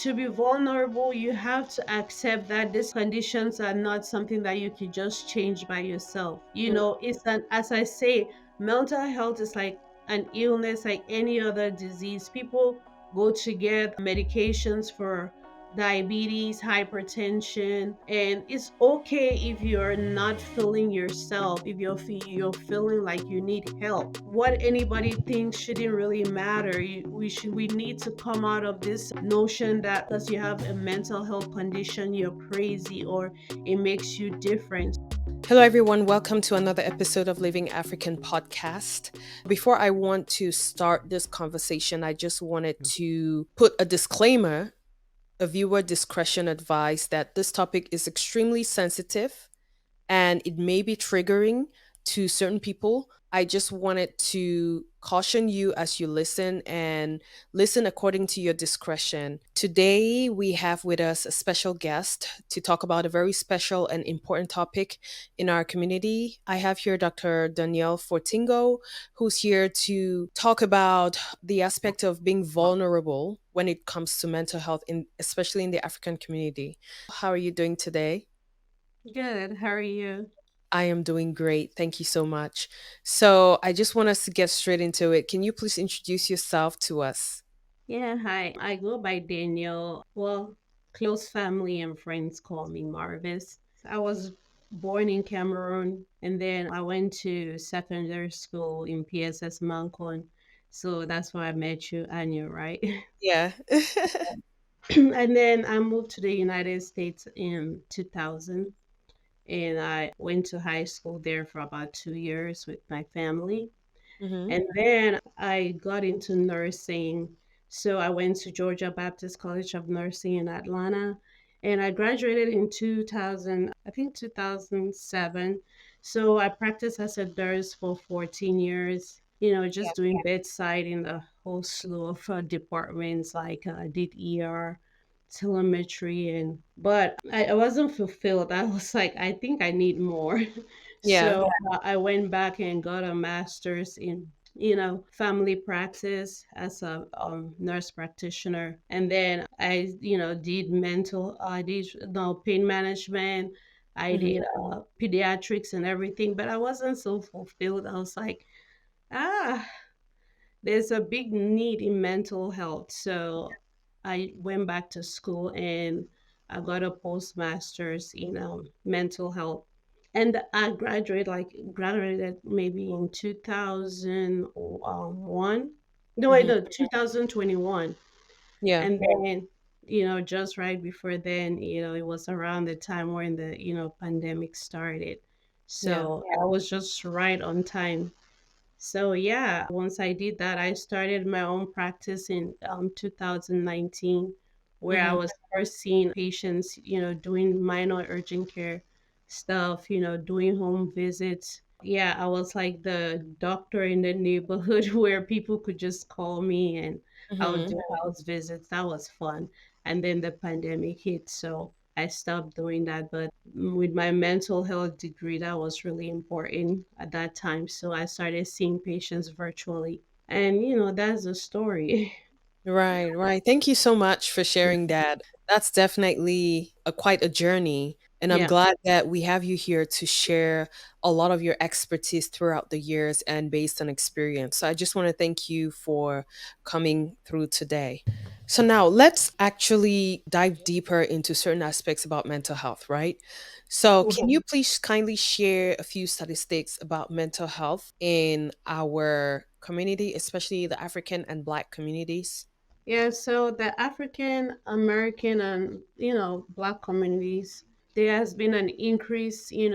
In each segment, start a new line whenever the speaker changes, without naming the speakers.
to be vulnerable, you have to accept that these conditions are not something that you can just change by yourself. It's an, as I say, mental health is like an illness like any other disease. People go to get medications for diabetes, hypertension, and it's okay if you're not feeling yourself, if you're feeling like you need help. What anybody thinks shouldn't really matter. We need to come out of this notion that because you have a mental health condition, you're crazy or it makes you different.
Hello, everyone. Welcome to another episode of Living African Podcast. Before I want to start this conversation, I just wanted to put a disclaimer, a viewer discretion advice that this topic is extremely sensitive and it may be triggering to certain people. I just wanted to caution you as you listen and listen according to your discretion. Today, we have with us a special guest to talk about a very special and important topic in our community. I have here Dr. Danielle Fortingo, who's here to talk about the aspect of being vulnerable when it comes to mental health, especially in the African community. How are you doing today?
Good. How are you?
I am doing great. Thank you so much. So, I just want us to get straight into it. Can you please introduce yourself to us?
Yeah, hi. I go by Danielle. Well, close family and friends call me Marvis. I was born in Cameroon and then I went to secondary school in PSS Mancon. So that's where I met you, Anya, right?
Yeah.
And then I moved to the United States in 2000 and I went to high school there for about 2 years with my family.
Hmm.
And then I got into nursing. So I went to Georgia Baptist College of Nursing in Atlanta. And I graduated in 2000, I think 2007. So I practiced as a nurse for 14 years,
Yeah.
just doing bedside in a whole slew of departments like I did ER, telemetry, but I wasn't fulfilled. I was like, I think I need more.
Yeah.
So I went back and got a master's in family practice as a nurse practitioner. And then I, I did pain management. I
Hmm.
did pediatrics and everything, but I wasn't so fulfilled. I was like, ah, there's a big need in mental health. So I went back to school and I got a postmaster's in mental health. And I graduated maybe in 2001. No, wait,
Hmm.
no, 2021.
Yeah.
And then, just right before then, it was around the time when the, pandemic started.
Yeah.
So I was just right on time. So yeah, once I did that, I started my own practice in 2019, where I
Hmm.
was first seeing patients, doing minor urgent care stuff, doing home visits. Yeah, I was like the doctor in the neighborhood where people could just call me and I would
Hmm.
do house visits. That was fun. And then the pandemic hit, so I stopped doing that. But with my mental health degree, that was really important at that time. So I started seeing patients virtually. And, that's the story.
Right, right. Thank you so much for sharing that. That's definitely quite a journey. And I'm
Yeah.
glad that we have you here to share a lot of your expertise throughout the years and based on experience. So I just want to thank you for coming through today. So now let's actually dive deeper into certain aspects about mental health, right? So can you please kindly share a few statistics about mental health in our community, especially the African and Black communities?
Yeah, so the African American and Black communities, there has been an increase, in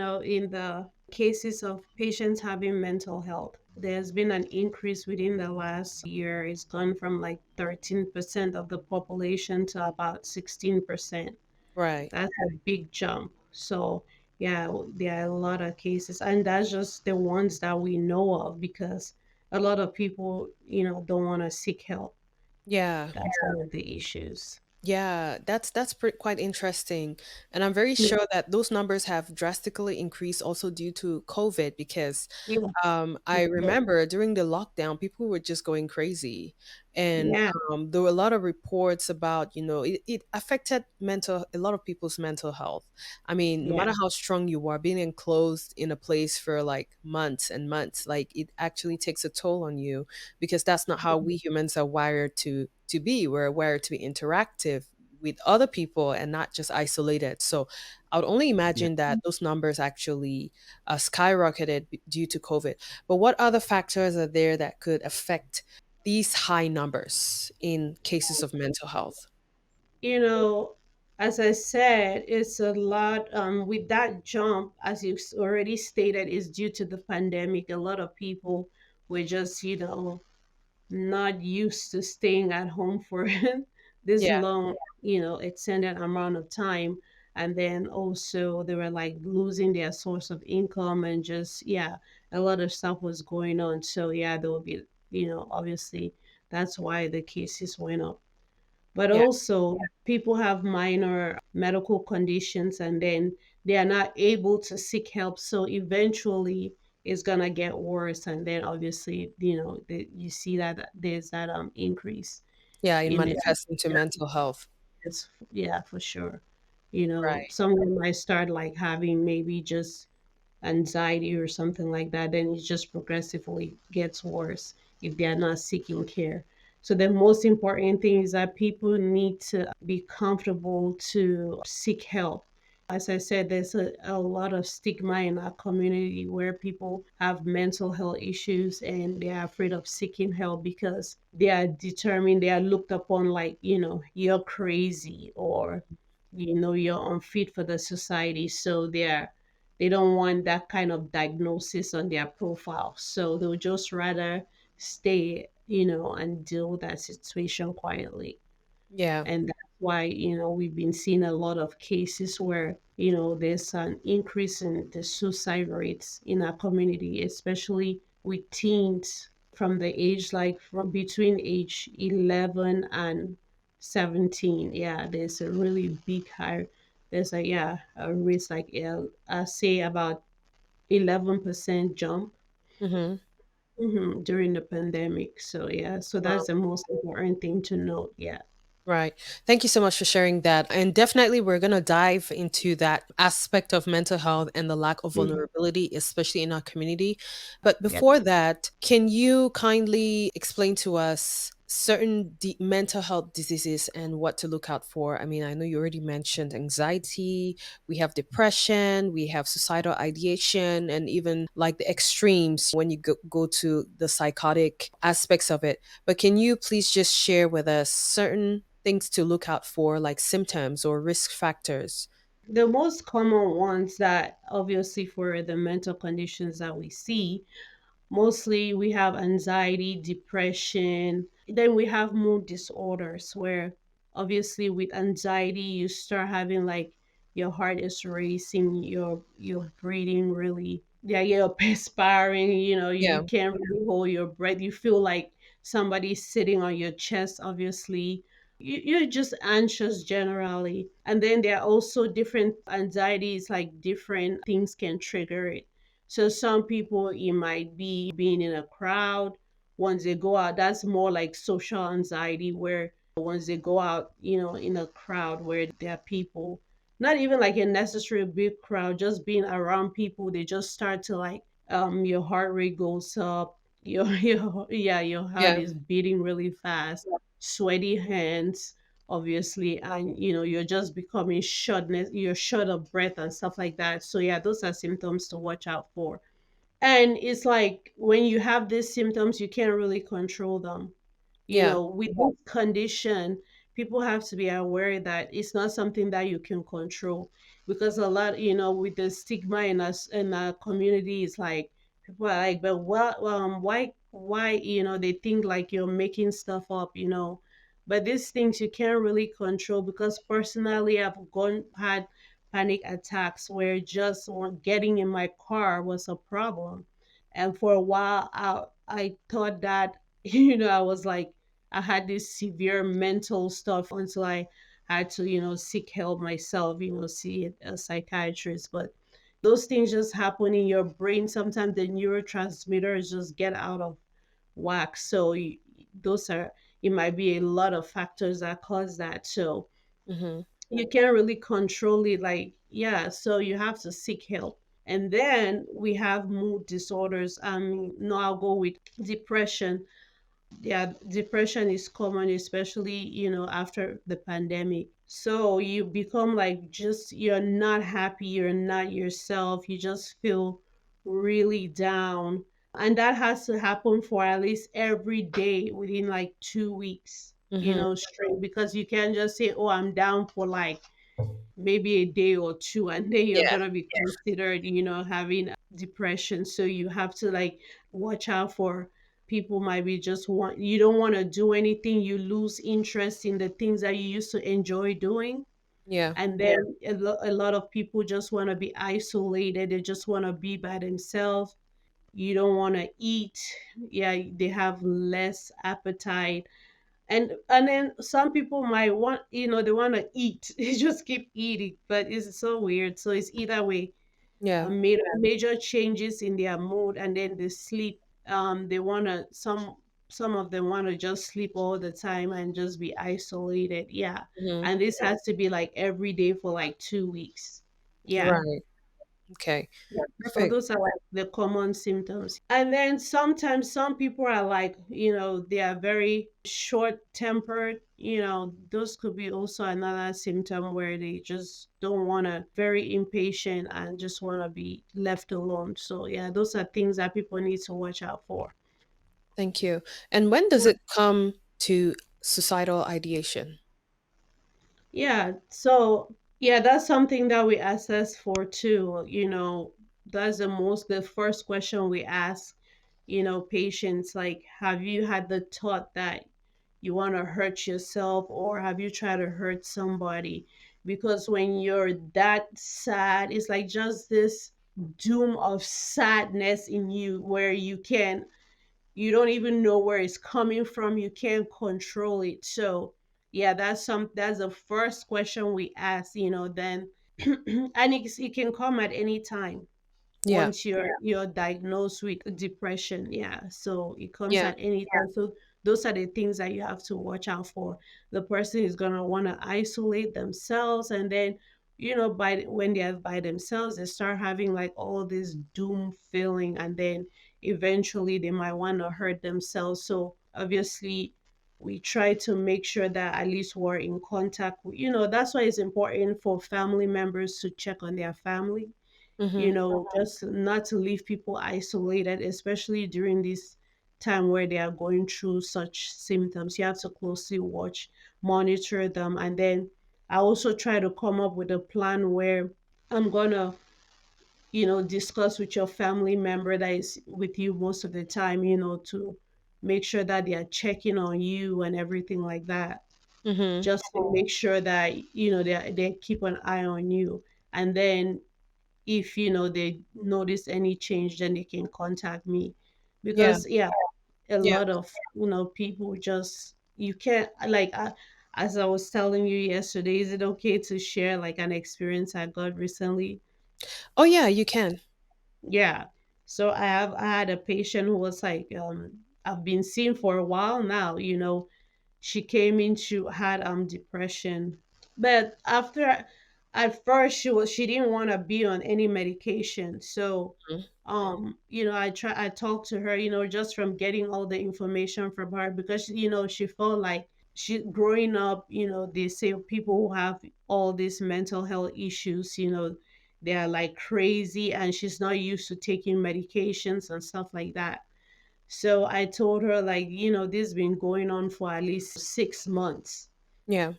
the cases of patients having mental health. There's been an increase within the last year. It's gone from like 13% of the population to about 16%.
Right.
That's a big jump. So yeah, there are a lot of cases, and that's just the ones that we know of because a lot of people, don't want to seek help.
Yeah.
That's one of the issues.
Yeah, that's quite interesting. And I'm very
Yeah.
sure that those numbers have drastically increased also due to COVID because
Yeah.
I remember during the lockdown, people were just going crazy. And
Yeah,
there were a lot of reports about, it affected a lot of people's mental health. I mean, no
yeah,
matter how strong you are, being enclosed in a place for like months and months, like it actually takes a toll on you, because that's not how we humans are wired to be. We're wired to be interactive with other people and not just isolated. So I would only imagine that those numbers actually skyrocketed due to COVID. But what other factors are there that could affect these high numbers in cases of mental health?
you know, as I said, it's a lot. With that jump, as you already stated, is due to the pandemic. A lot of people were just, not used to staying at home for this
Yeah,
long, extended amount of time. And then also they were like losing their source of income and just, yeah, a lot of stuff was going on. So, yeah, there will be, obviously that's why the cases went up. But
yeah,
also, people have minor medical conditions and then they are not able to seek help. So eventually, it's gonna get worse. And then obviously, you see that there's that increase
yeah, it
in it.
manifests into mental health.
It's yeah, for sure.
Right.
Someone might start like having maybe just anxiety or something like that, then it just progressively gets worse if they are not seeking care. So the most important thing is that people need to be comfortable to seek help. As I said, there's a lot of stigma in our community where people have mental health issues and they are afraid of seeking help because they are determined, they are looked upon like, you're crazy or, you're unfit for the society. So they don't want that kind of diagnosis on their profile. So they'll just rather stay, and deal with that situation quietly.
Yeah.
And that's why, we've been seeing a lot of cases where, there's an increase in the suicide rates in our community, especially with teens from the age like from between age 11 and 17. Yeah, there's a really big high. There's a risk like I say about 11% jump
Hmm.
during the pandemic. So yeah, so that's the most important thing to note. Yeah.
Right. Thank you so much for sharing that. And definitely, we're going to dive into that aspect of mental health and the lack of
Mhm.
vulnerability, especially in our community. But
Yeah.
before that, can you kindly explain to us certain mental health diseases and what to look out for? I mean, I know you already mentioned anxiety, we have depression, we have suicidal ideation, and even like the extremes when you go to the psychotic aspects of it. But can you please just share with us certain things to look out for, like symptoms or risk factors?
The most common ones that obviously for the mental conditions that we see, mostly we have anxiety, depression. Then we have mood disorders where obviously with anxiety you start having like your heart is racing, your breathing really, yeah, you're perspiring, you
Yeah.
can't really hold your breath. You feel like somebody's sitting on your chest, obviously. You're just anxious generally. And then there are also different anxieties, like different things can trigger it. So some people, it might be being in a crowd. Once they go out, that's more like social anxiety, where once they go out, in a crowd where there are people, not even like a necessary big crowd, just being around people, they just start to like, your heart rate goes up, your heart
Yeah.
is beating really fast, sweaty hands, obviously, and you're just becoming shortness, you're short of breath and stuff like that. So yeah, those are symptoms to watch out for. And it's like when you have these symptoms, you can't really control them.
Yeah.
With this condition, people have to be aware that it's not something that you can control, because a lot, with the stigma in us in our community, is like people are like, but what, why, they think like you're making stuff up, but these things you can't really control, because personally, I've gone had panic attacks where just getting in my car was a problem. And for a while, I thought that, I was like, I had this severe mental stuff until I had to, seek help myself, see a psychiatrist. But those things just happen in your brain. Sometimes the neurotransmitters just get out of whack. So those are, it might be a lot of factors that cause that. So
Mm-hmm.
you can't really control it. Like, yeah, so you have to seek help. And then we have mood disorders. No, I'll go with depression. Yeah, depression is common, especially, after the pandemic. So you become like, just, you're not happy, you're not yourself, you just feel really down. And that has to happen for at least every day within like 2 weeks,
Mm-hmm.
straight, because you can't just say, oh, I'm down for like maybe a day or two, and then you're
Yeah.
gonna be considered, having depression. So you have to like watch out for people. Might be just want, you don't want to do anything, you lose interest in the things that you used to enjoy doing.
Yeah.
And then a lot of people just want to be isolated, they just want to be by themselves. You don't want to eat. Yeah, they have less appetite. And then some people might want, they want to eat, they just keep eating, but it's so weird. So it's either way,
Yeah.
major changes in their mood. And then the sleep, they want to, some of them want to just sleep all the time and just be isolated. Yeah.
Mm-hmm.
And this has to be like every day for like 2 weeks. Yeah.
Right. Okay.
Yeah. So
Perfect.
those are like the common symptoms. And then sometimes some people are like, they are very short tempered. Those could be also another symptom where they just don't want to, very impatient and just want to be left alone. So yeah, those are things that people need to watch out for.
Thank you. And when does it come to suicidal ideation?
Yeah, so yeah, that's something that we assess for too. That's the first question we ask, patients, like, have you had the thought that you want to hurt yourself, or have you tried to hurt somebody? Because when you're that sad, it's like just this doom of sadness in you where you don't even know where it's coming from, you can't control it. So yeah, that's the first question we ask, then and it can come at any time
Yeah.
once you're diagnosed with depression. Yeah, so it comes
Yeah.
at any time. So those are the things that you have to watch out for. The person is going to want to isolate themselves, and then when they're by themselves, they start having like all this doom feeling, and then eventually they might want to hurt themselves. So obviously we try to make sure that at least we're in contact with, that's why it's important for family members to check on their family,
Mm-hmm.
just not to leave people isolated, especially during this time where they are going through such symptoms. You have to closely watch, monitor them. And then I also try to come up with a plan where I'm gonna, discuss with your family member that is with you most of the time, to make sure that they are checking on you and everything like that,
Mm-hmm.
just to make sure that they keep an eye on you. And then if they notice any change, then they can contact me.
Yeah.
Because yeah, a
Yeah.
lot of people just, you can't, like, as I was telling you yesterday, is it okay to share like an experience I got recently?
Oh yeah, you can.
Yeah. So I had a patient who was like, I've been seeing for a while now. She came in, she had depression, but after, at first she didn't want to be on any medication. So
Mhm.
I talked to her, just from getting all the information from her, because she felt like, she growing up, they say people who have all these mental health issues, they are like crazy, and she's not used to taking medications and stuff like that. So I told her, like, this has been going on for at least 6 months.
Yeah.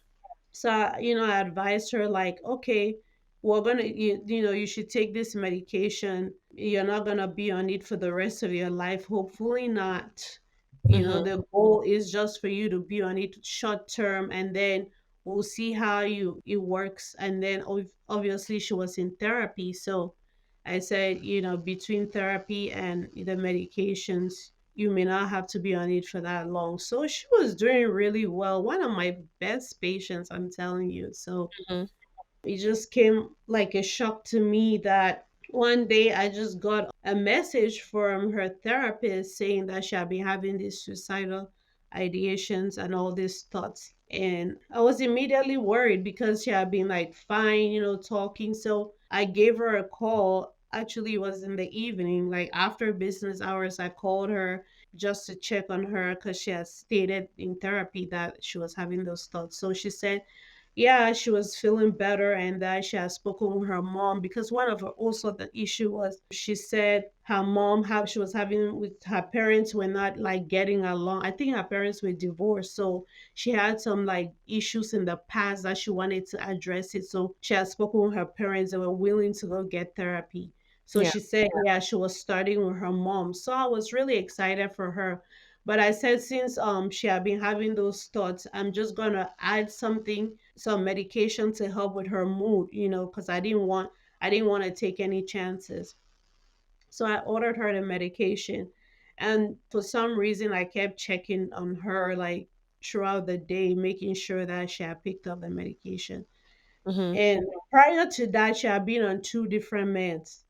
So, I advised her, like, okay, we're gonna, you should take this medication. You're not gonna be on it for the rest of your life. Hopefully not.
Mm-hmm.
The goal is just for you to be on it short term, and then we'll see how it works. And then obviously she was in therapy. So I said, between therapy and the medications, you may not have to be on it for that long. So she was doing really well. One of my best patients, I'm telling you. So
Mm-hmm.
it just came like a shock to me that one day I just got a message from her therapist saying that she had been having these suicidal ideations and all these thoughts. And I was immediately worried because she had been like fine, talking. So I gave her a call. Actually, it was in the evening, like after business hours. I called her just to check on her because she had stated in therapy that she was having those thoughts. So she said, yeah, she was feeling better and that she had spoken with her mom, because one of her also the issue was she said her mom, how she was having with her parents were not like getting along. I think her parents were divorced, so she had some like issues in the past that she wanted to address it. So she had spoken with her parents. They were willing to go get therapy. So
Yeah.
she said, yeah, she was starting with her mom. So I was really excited for her. But I said, since she had been having those thoughts, I'm just gonna add something, some medication to help with her mood, because I didn't want to take any chances. So I ordered her the medication. And for some reason I kept checking on her like throughout the day, making sure that she had picked up the medication.
Mhm.
And prior to that, she had been on two different meds.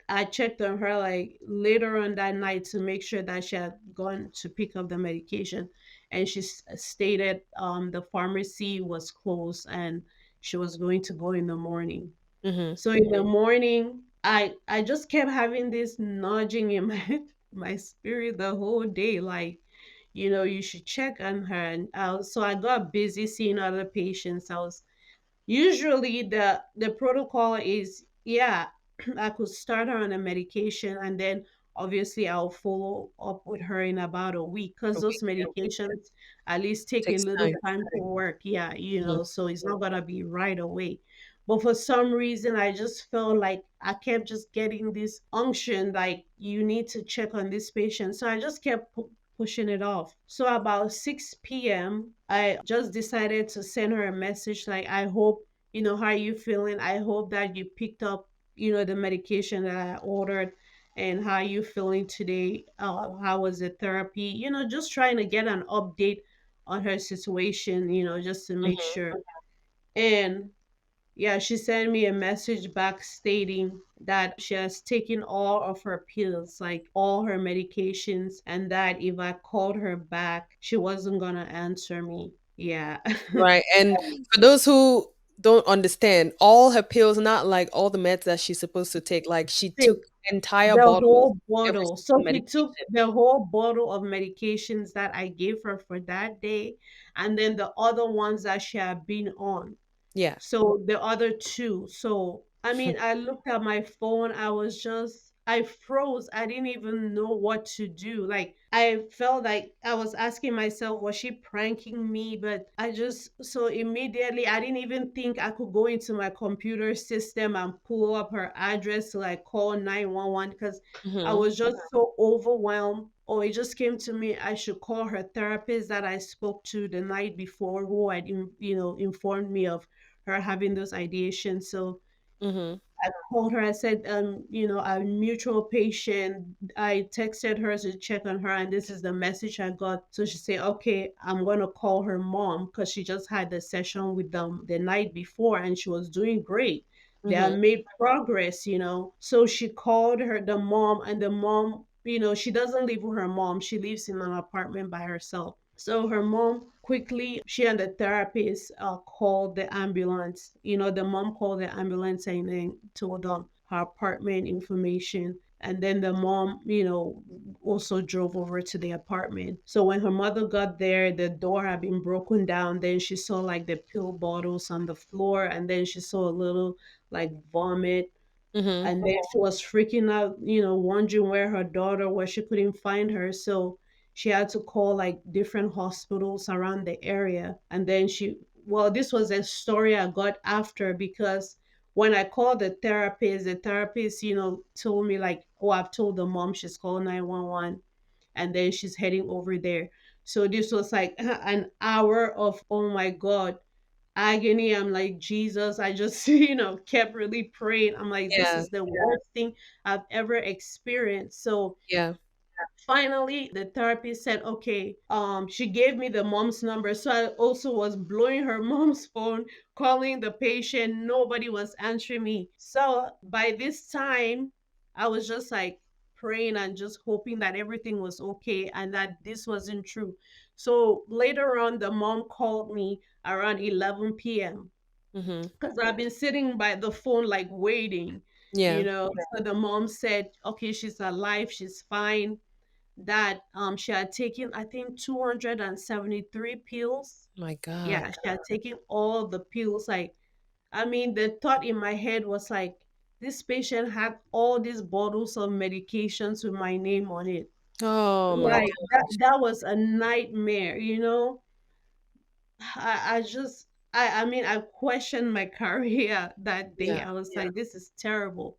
I checked on her like later on that night to make sure that she had gone to pick up the medication, and she stated the pharmacy was closed and she was going to go in the morning.
Mhm.
So in the morning, I just kept having this nudging in my my spirit the whole day, like, you should check on her. And so I got busy seeing other patients. I was Usually the protocol is, yeah, I could start her on a medication, and then obviously I'll follow up with her in about a week,
A
because those
week. Yeah.
medications at least take a
Takes
little
time.
time to work. Yeah,
Mhm.
so it's not gonna be right away. But for some reason I just felt like I kept just getting this unction, like you need to check on this patient. So I just kept pushing it off. So about 6 p.m., I just decided to send her a message like, I hope, how are you feeling? I hope that you picked up, the medication that I ordered, and how are you feeling today? How was the therapy? Just trying to get an update on her situation, just to make
Mhm.
sure. And yeah, she sent me a message back stating that she has taken all of her pills, like all her medications, and that if I called her back, she wasn't gonna answer me. Yeah.
Right. And for those who don't understand, all her pills, not like all the meds that she's supposed to take, like she
Take
took entire
the
bottles
whole
of every
bottle. So
single
she took
medication.
the whole bottle of medications that I gave her for that day, and then the other ones that she had been on.
Yeah.
So the other two. So I mean, I looked at my phone. I froze. I didn't even know what to do. Like I felt like I was asking myself, was she pranking me? But I just so immediately I didn't even think I could go into my computer system and pull up her address to like call 911, because I
Mhm.
was just so overwhelmed. Or it just came to me, I should call her therapist that I spoke to the night before, who had informed me of her having those ideations. So
Mhm.
I called her. I said, a mutual patient. I texted her to check on her, and this is the message I got. So she said, okay, I'm gonna call her mom, because she just had the session with them the night before, and she was doing great. They have
Mhm.
made progress. So she called the mom, and the mom, she doesn't live with her mom. She lives in an apartment by herself. So her mom quickly, she and the therapist called the ambulance. The mom called the ambulance and then told them her apartment information. And then the mom, also drove over to the apartment. So when her mother got there, the door had been broken down. Then she saw like the pill bottles on the floor, and then she saw a little like vomit.
Mhm.
And then she was freaking out, wondering where her daughter was. She couldn't find her. So she had to call like different hospitals around the area. And then well, this was a story I got after, because when I called the therapist, told me like, oh, I've told the mom she's called 911, and then she's heading over there. So this was like an hour of, oh my God, agony. I'm like, Jesus, I just, kept really praying. I'm like, this
Yeah.
is the worst thing I've ever experienced. So
Yeah.
finally the therapist said, okay, she gave me the mom's number. So I also was blowing her mom's phone, calling the patient. Nobody was answering me. So by this time, I was just like praying and just hoping that everything was okay and that this wasn't true. So later on, the mom called me around 11 p.m.
Mm-hmm.
because I've been sitting by the phone, like waiting,
Yeah.
So the mom said, okay, she's alive, she's fine. That she had taken, I think, 273 pills.
My God.
Yeah, she had taken all the pills. Like, I mean, the thought in my head was like, this patient had all these bottles of medications with my name on it.
Oh my
Like
God.
that was a nightmare. I just I mean, I questioned my career that day.
Yeah.
I was like, this is terrible.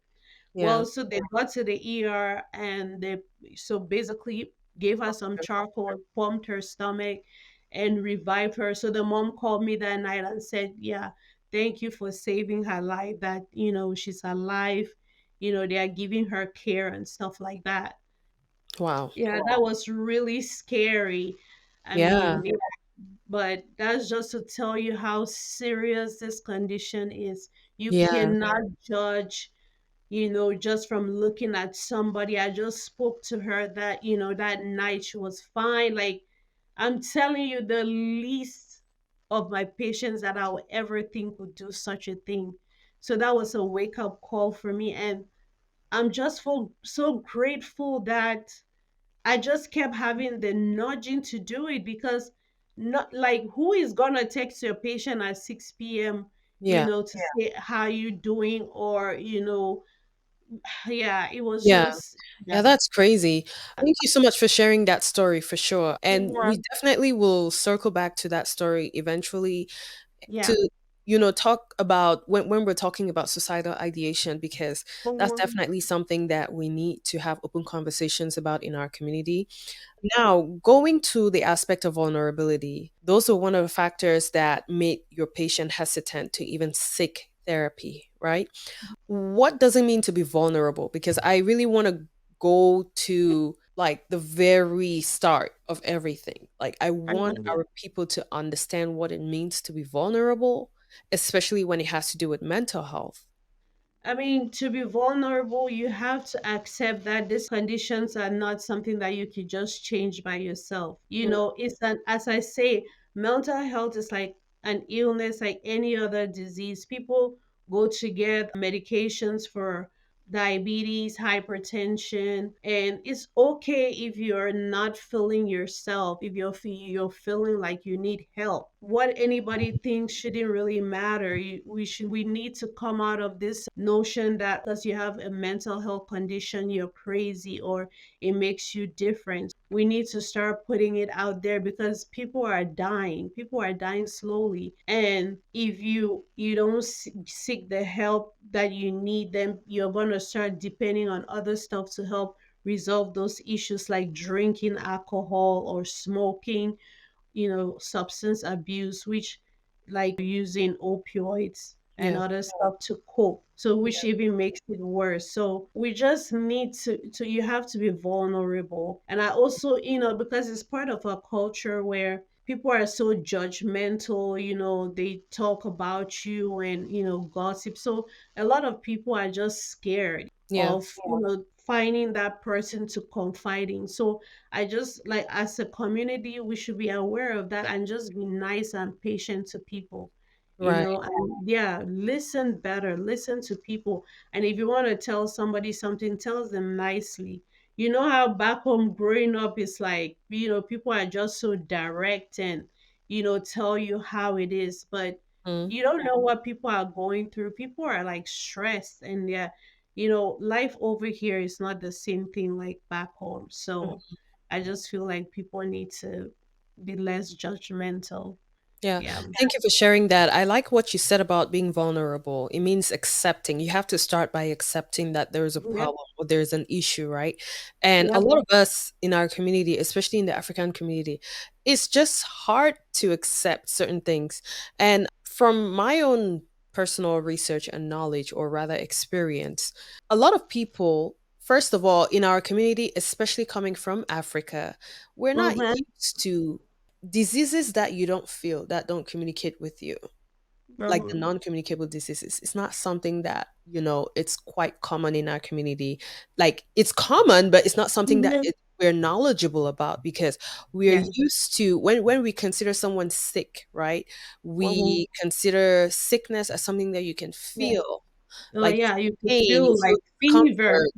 Yeah.
Well, so they got to the ER, and they so basically gave her some charcoal, pumped her stomach, and revived her. So the mom called me that night and said, yeah, thank you for saving her life. That, she's alive. They are giving her care and stuff like that.
Wow.
Yeah, that was really scary. I
Yeah.
mean, yeah, but that's just to tell you how serious this condition is. You
Yeah.
cannot judge, just from looking at somebody. I just spoke to her that night. She was fine. Like, I'm telling you, the least of my patients that I would ever think would do such a thing. So that was a wake up call for me. And I'm just so grateful that I just kept having the nudging to do it, because not like, who is gonna text your patient at 6 p.m.,
Yeah.
to say how you doing, or yeah, it was
Yeah.
just, yeah.
Yeah, that's crazy. Thank you so much for sharing that story for sure. And
Yeah.
we definitely will circle back to that story eventually
Yeah.
to, talk about when we're talking about suicidal ideation, because that's
Mhm.
definitely something that we need to have open conversations about in our community. Now, going to the aspect of vulnerability, those are one of the factors that make your patient hesitant to even seek therapy, right? What does it mean to be vulnerable? Because I really want to go to like the very start of everything. Like, I want
Mhm.
our people to understand what it means to be vulnerable, especially when it has to do with mental health.
I mean, to be vulnerable, you have to accept that these conditions are not something that you can just change by yourself.
Mm.
It's as I say, mental health is like an illness, like any other disease. People go to get medications for diabetes, hypertension, and it's okay if you're not feeling yourself, if you're feeling like you need help. What anybody thinks shouldn't really matter. We need to come out of this notion that because you have a mental health condition, you're crazy, or it makes you different. We need to start putting it out there, because people are dying slowly. And if you don't seek the help that you need, then you're going to start depending on other stuff to help resolve those issues, like drinking alcohol or smoking, substance abuse, which, like, using opioids and
Yeah.
other stuff to cope. So which even makes it worse. So we just need to you have to be vulnerable. And I also, because it's part of a culture where people are so judgmental, they talk about you and, gossip. So a lot of people are just scared
Yeah.
of, finding that person to confide in. So I just, like, as a community, we should be aware of that and just be nice and patient to people,
Right.
and yeah, listen better, listen to people. And if you want to tell somebody something, tell them nicely. You know how back home growing up is like, people are just so direct and, tell you how it is, but
Mm.
you don't know what people are going through. People are like stressed, and yeah, life over here is not the same thing like back home. So I just feel like people need to be less judgmental.
Yeah.
Yeah.
Thank you for sharing that. I like what you said about being vulnerable. It means accepting. You have to start by accepting that there's a
Yep.
problem or there's an issue, right? And a
Yep.
lot of us in our community, especially in the African community, it's just hard to accept certain things. And from my own personal research and knowledge, or rather experience, a lot of people, first of all, in our community, especially coming from Africa, we're not
Mm-hmm.
used to diseases that you don't feel, that don't communicate with you, like the
Um,
non-communicable diseases. It's not something that, it's quite common in our community. Like, it's common, but it's not something that
mhm.
we're knowledgeable about, because we're
Yeah.
used to, when we consider someone sick, right?
Mm-hmm.
We consider sickness as something that you can
Yeah.
feel,
Oh
like
yeah, you could
pain, you
feel
feel
like fever,
discomfort,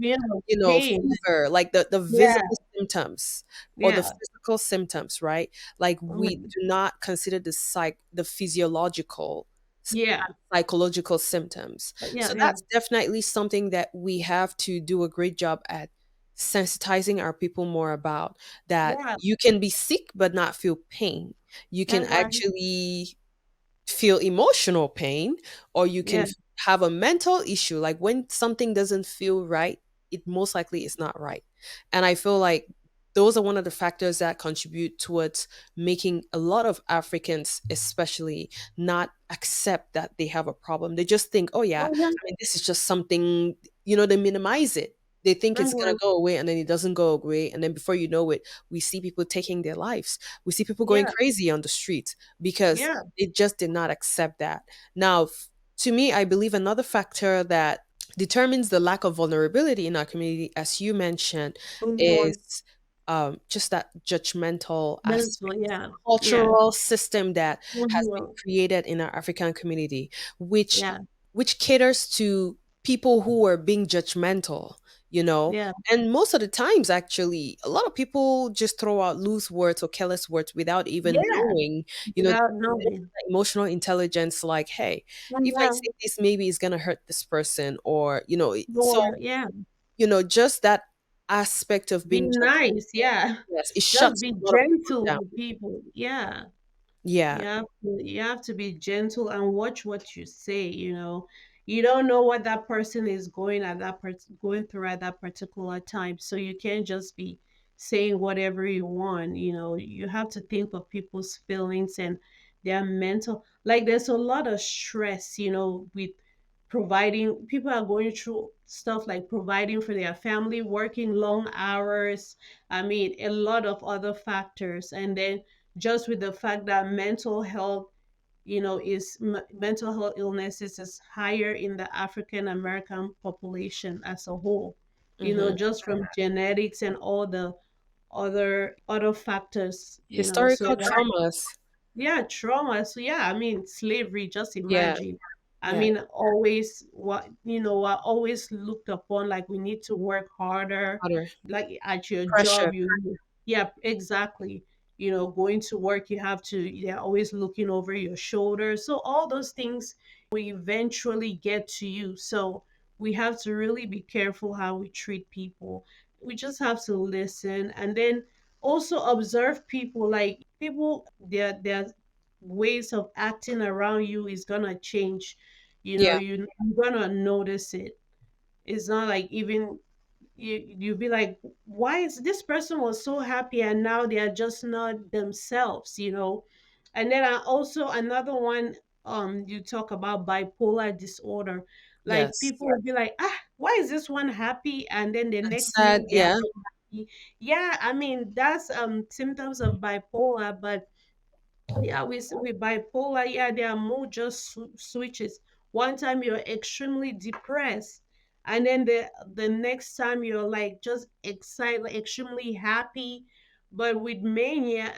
pain.
fever, like the
Yeah.
visible symptoms or the
Yeah.
physical symptoms, right? Like we
Mm.
do not consider the physiological
Yeah.
and psychological symptoms.
Yeah.
So
Yeah.
that's definitely something that we have to do a great job at sensitizing our people more about, that
Yeah.
you can be sick but not feel pain. You can
That's right.
actually feel emotional pain, or you can
Yeah.
have a mental issue. Like when something doesn't feel right, it most likely is not right. And I feel like those are one of the factors that contribute towards making a lot of Africans especially not accept that they have a problem. They just think, oh yeah,
Oh yeah.
I mean, this is just something, they minimize it. They think it's going
Mm-hmm.
to go away, and then it doesn't go away, and then before you know it, we see people taking their lives. We see people going
Yeah.
crazy on the streets because
Yeah.
it just did not accept that. Now, to me, I believe another factor that determines the lack of vulnerability in our community, as you mentioned,
Mm-hmm.
is just that judgmental
Mental.
aspect,
Yeah. Yeah.
cultural system that has been
Mm-hmm.
created in our African community, which
Yeah.
caters to people who are being judgmental, you know.
Yeah.
And most of the times, actually, a lot of people just throw out loose words or careless words without even
Yeah.
knowing, they
Without
don't even
knowing.
have that emotional intelligence, like, hey, if I
Yeah.
say this, maybe it's gonna hurt this person, or so
Or yeah.
just that aspect of
Be
being
nice.
judgmental.
Yeah.
Yes, it
Just
shuts
be
a lot of people
gentle
down.
with people. Yeah.
Yeah,
You have to be gentle and watch what you say, You don't know what that person is going through at that particular time. So you can't just be saying whatever you want, You have to think of people's feelings and their mental, like there's a lot of stress, with providing. People are going through stuff like providing for their family, working long hours. I mean, a lot of other factors. And then just with the fact that mental health, mental health illnesses is higher in the African American population as a whole,
hmm
just from genetics and all the other factors, so
historical
that,
traumas.
yeah, trauma. So yeah, I mean, slavery, just
Yeah,
imagine. I
yeah,
mean, always what are always looked upon like we need to work harder,
other
like at your
pressure.
job, yeah, exactly. Going to work, you have to, they're always looking over your shoulder. So all those things will eventually get to you. So we have to really be careful how we treat people. We just have to listen, and then also observe people, like people, their ways of acting around you is gonna change.
Yeah,
You're gonna notice it. It's not like even you be like, why is this person was so happy and now they are just not themselves. And then I also, another one, you talk about bipolar disorder. Like
yes.
people will be like, why is this one happy and then the
And
next
sad,
minute they are
yeah.
not happy? Yeah, I mean, that's symptoms of bipolar. But yeah, with bipolar, yeah, there are mood just switches. One time you're extremely depressed, and then the next time you're like just excited, like extremely happy. But with mania,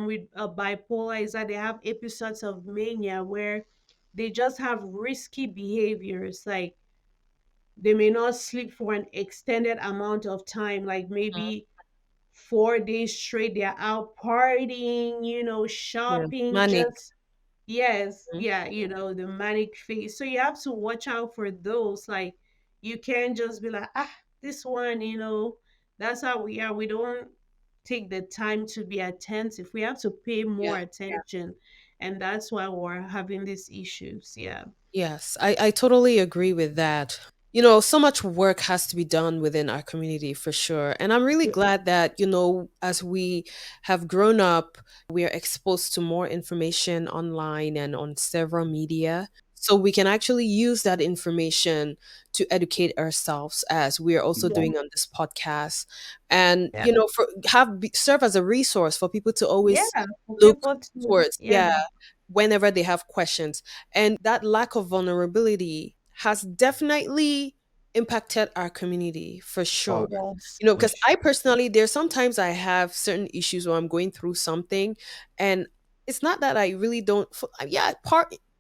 with bipolar, is that they have episodes of mania where they just have risky behaviors, like they may not sleep for an extended amount of time, like
Mhm.
maybe 4 days straight. They're out partying,
Yeah,
shopping,
manic.
just yes,
Mhm.
yeah, the manic phase. So you have to watch out for those. Like you can't just be like, this one, that's how we are. We don't take the time to be attentive. We have to pay
Yeah.
more attention. And that's why we're having these issues. Yeah.
Yes, I totally agree with that. So much work has to be done within our community for sure. And I'm really glad that, as we have grown up, we are exposed to more information online and on several media. So we can actually use that information to educate ourselves, as we are also
Yeah.
doing on this podcast. And,
Yeah.
serve as a resource for people to always
Yeah. For
look
people to,
towards.
yeah.
Yeah, whenever they have questions. And that lack of vulnerability has definitely impacted our community for
Oh
sure.
yes,
You know,
for
because
sure.
I personally, there's sometimes I have certain issues where I'm going through something, and it's not that I really don't. Yeah,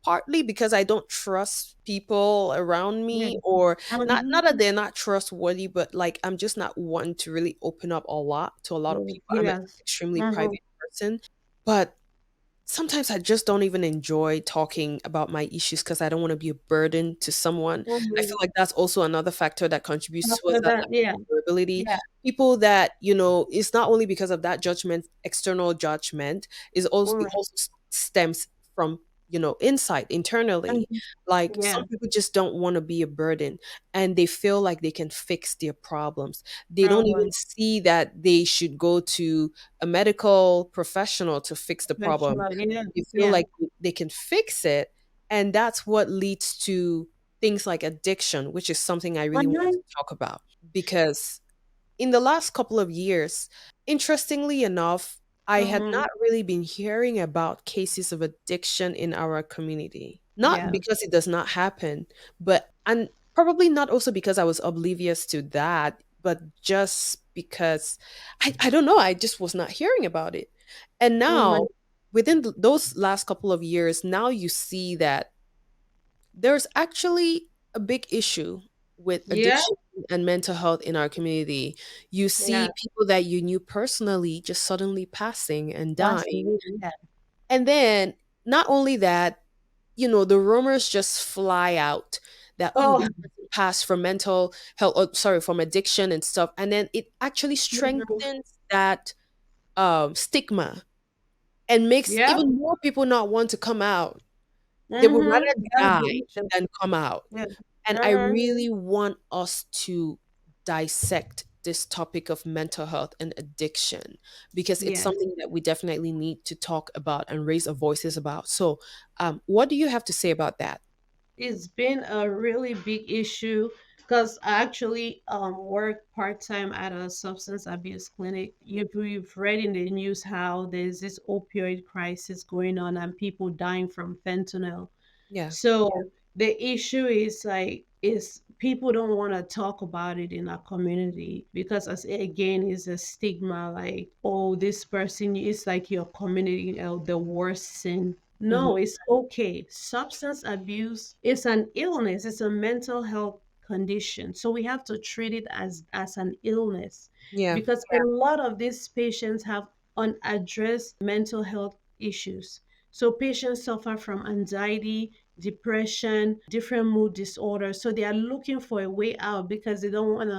partly because I don't trust people around
Yeah.
me, or not
Mhm.
that they're not trustworthy, but like I'm just not one to really open up a lot to a lot of
Mm,
people. I'm an
yes.
extremely
Mhm.
private person, but sometimes I just don't even enjoy talking about my issues because I don't want to be a burden to someone. I feel
Mhm.
like that's also another factor that contributes towards
After
that
that,
lack
yeah,
of vulnerability.
yeah.
People that, you know, it's not only because of that judgment, external judgment, is also it
Right.
also stems from, you know, inside, internally.
Mhm.
Like
Yeah.
some people just don't want to be a burden and they feel like they can fix their problems. They don't even
Problem.
see that they should go to a medical professional to fix the problem.
Professional. Yeah.
They feel
Yeah.
like they can fix it, and that's what leads to things like addiction, which is something I really want to
Mhm.
talk about. Because in the last couple of years, interestingly enough, I had
Mhm.
not really been hearing about cases of addiction in our community. Not
Yeah.
because it does not happen, but and probably not also because I was oblivious to that, but just because I don't know, I just was not hearing about it. And now,
Mhm.
within those last couple of years, now you see that there's actually a big issue with
Yeah.
addiction and mental health in our community. You
Yeah.
see people that you knew personally just suddenly passing and dying.
Absolutely. Yeah.
And then not only that, you know, the rumors just fly out that, oh,
Oh.
this person passed from mental health, oh, sorry, from addiction and stuff. And then it actually
Mhm.
strengthens that stigma and makes
Yeah.
even more people not want to come out. They would
Mhm.
rather
That's
die
the issue.
than come out.
Yeah.
And I
Mhm.
really want us to dissect this topic of mental health and addiction because it's
Yes.
something that we definitely need to talk about and raise our voices about. So, what do you have to say about that?
It's been a really big issue because I actually work part time at a substance abuse clinic. You've read in the news how there's this opioid crisis going on and people dying from fentanyl.
Yeah.
So the issue is like is people don't want to talk about it in our community because as again is a stigma like, oh, this person is like your community the worst sin.
Hmm.
No, it's okay. Substance abuse is an illness, it's a mental health condition. So we have to treat it as an illness
Yeah.
because a lot of these patients have unaddressed mental health issues. So patients suffer from anxiety, depression, different mood disorders. So they are looking for a way out because they don't want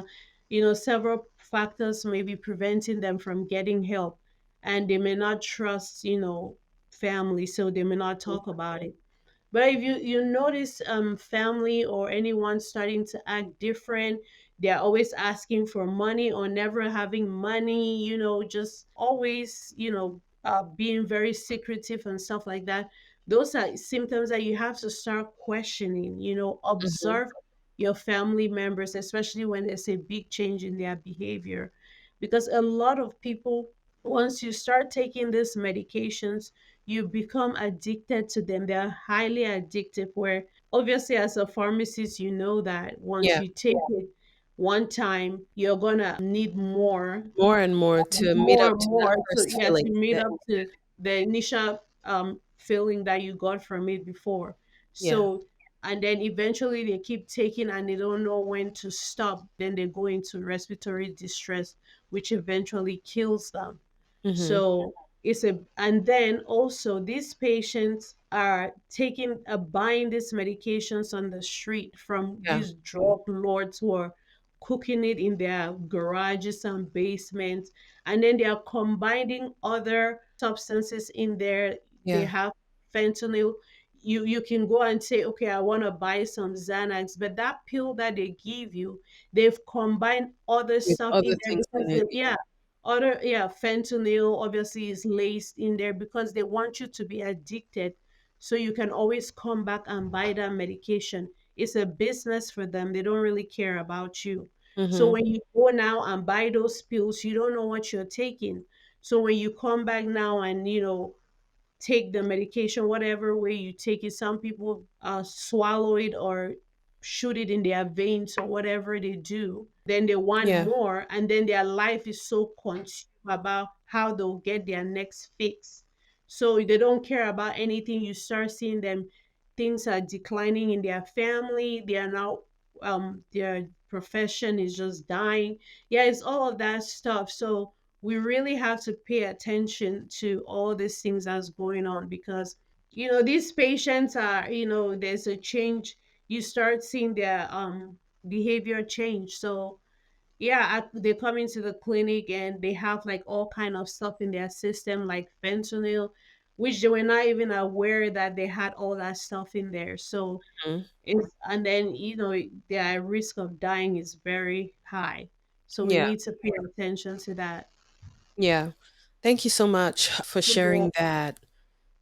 to, several factors may be preventing them from getting help. And they may not trust, family, so they may not talk about it. But if you notice family or anyone starting to act different, they're always asking for money or never having money, just always, being very secretive and stuff like that. Those are symptoms that you have to start questioning,
Hmm.
observe your family members, especially when there's a big change in their behavior. Because a lot of people, once you start taking these medications, you become addicted to them. They're highly addictive, where obviously, as a pharmacist, you know that once
Yeah.
you take it one time, you're gonna need more,
More and more to meet
more
up
and
to that
more to,
first
yeah,
feeling.
to meet
That,
up to the initial feeling that you got from it before.
yeah.
So and then eventually they keep taking and they don't know when to stop. Then they go into respiratory distress, which eventually kills them.
Hmm.
So it's a, and then also these patients are taking buying these medications on the street from
Yeah.
these drug lords who are cooking it in their garages and basements, and then they are combining other substances in there. They
Yeah.
have fentanyl. You can go and say, okay, I want to buy some Xanax, but that pill that they give you, they've combined other
With
stuff
other
in there
things
because
in
they,
it.
yeah, other, yeah, fentanyl obviously is laced in there because they want you to be addicted so you can always come back and buy that medication. It's a business for them. They don't really care about you. So
Hmm.
when you go now and buy those pills, you don't know what you're taking. So when you come back now and take the medication whatever way you take it, some people swallow it or shoot it in their veins or whatever they do. Then they want
Yeah.
more, and then their life is so consumed about how they'll get their next fix. So they don't care about anything. You start seeing them, things are declining in their family. They are now, their profession is just dying. Yeah, it's all of that stuff. So we really have to pay attention to all these things that's going on, because these patients are, there's a change. You start seeing their behavior change. So yeah, they come into the clinic and they have like all kind of stuff in their system, like fentanyl, which they were not even aware that they had all that stuff in there. So
Mhm.
and then their risk of dying is very high. So we
Yeah.
need to pay attention to that.
Yeah. Thank you so much for
Well,
sharing that.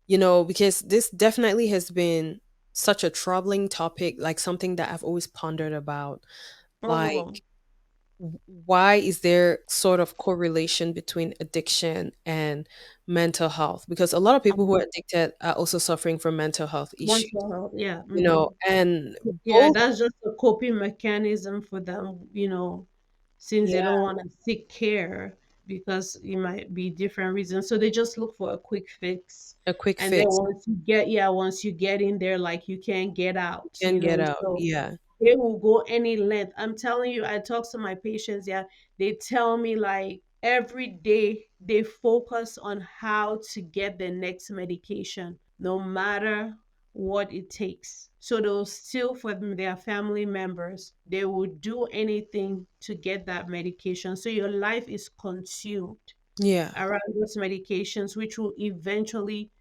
Because this definitely has been such a troubling topic, like something that I've always pondered about. Like,
oh,
why is there sort of correlation between addiction and mental health? Because a lot of people who are
um,
addicted are also suffering from mental health issues,
mental health, yeah. Hmm.
and
Yeah,
both,
that's just a coping mechanism for them, since they
yeah,
don't want to seek care because it might be different reasons. So they just look for a quick fix.
a quick
And then
fix
once you get in there, like you can't get out,
can get out.
so
Yeah.
they will go any length. I'm telling you, I talk to my patients, yeah, they tell me like every day they focus on how to get the next medication, no matter what it takes. So they'll steal from their family members. They will do anything to get that medication. So your life is consumed
Yeah.
around those medications, which will eventually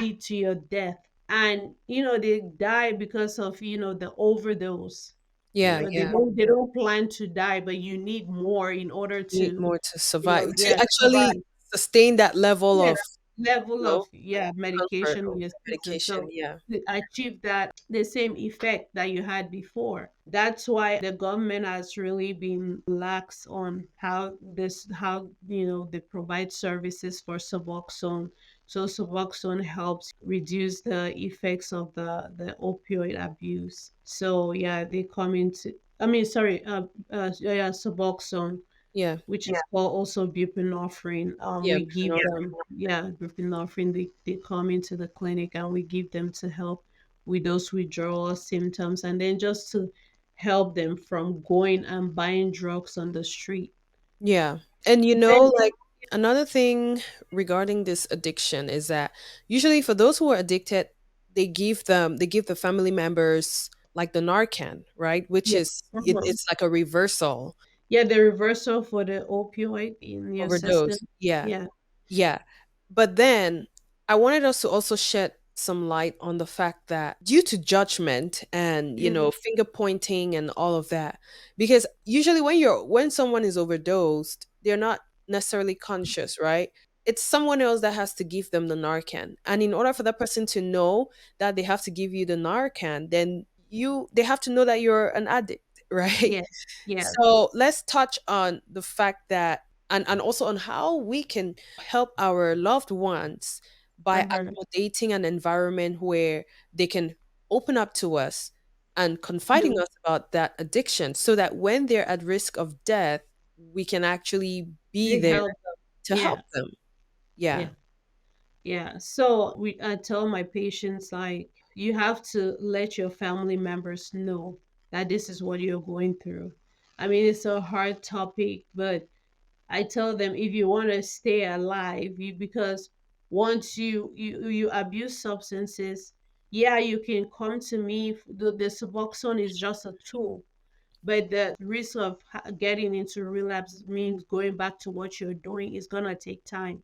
lead to your death. And they die because of the overdose.
Yeah. Yeah.
They don't plan to die, but you need more in order
Need
to
more to survive, to
yeah,
actually
survive.
sustain that level
Yeah,
of,
level of, yeah,
comfort
medication
or
in your system.
medication.
So
Yeah.
to achieve that the same effect that you had before. That's why the government has really been lax on how they provide services for Suboxone. So Suboxone helps reduce the effects of the opioid abuse. So yeah, they come into, I mean, sorry, yeah, Suboxone,
Yeah.
which is called also buprenorphine.
Yeah.
We give them, yeah, buprenorphine. They come into the clinic and we give them to help with those withdrawal symptoms, and then just to help them from going and buying drugs on the street.
Yeah. And
Then,
like, another thing regarding this addiction is that usually for those who are addicted, they give the family members like the Narcan, right? Which
yeah,
is
mhm.
it's like a reversal
Yeah, the reversal for the opioid in your system.
overdose. Yeah.
Yeah.
Yeah. But then I wanted us to also shed some light on the fact that due to judgment and,
Mhm.
finger pointing and all of that, because usually when someone is overdosed, they're not necessarily conscious, right? It's someone else that has to give them the Narcan. And in order for that person to know that they have to give you the Narcan, then they have to know that you're an addict, right?
Yes. Yes.
So let's touch on the fact that, and also on how we can help our loved ones by
Uh-huh.
accommodating an environment where they can open up to us and confiding
Mhm.
us about that addiction, so that when they're at risk of death, we can actually be
They
there
help.
to help
Yeah.
them. Yeah.
Yeah. Yeah. So I tell my patients, like, you have to let your family members know that this is what you're going through. I mean, it's a hard topic, but I tell them, if you want to stay alive, because once you abuse substances, yeah, you can come to me. The Suboxone is just a tool, but the risk of getting into relapse means going back to what you're doing is gonna take time.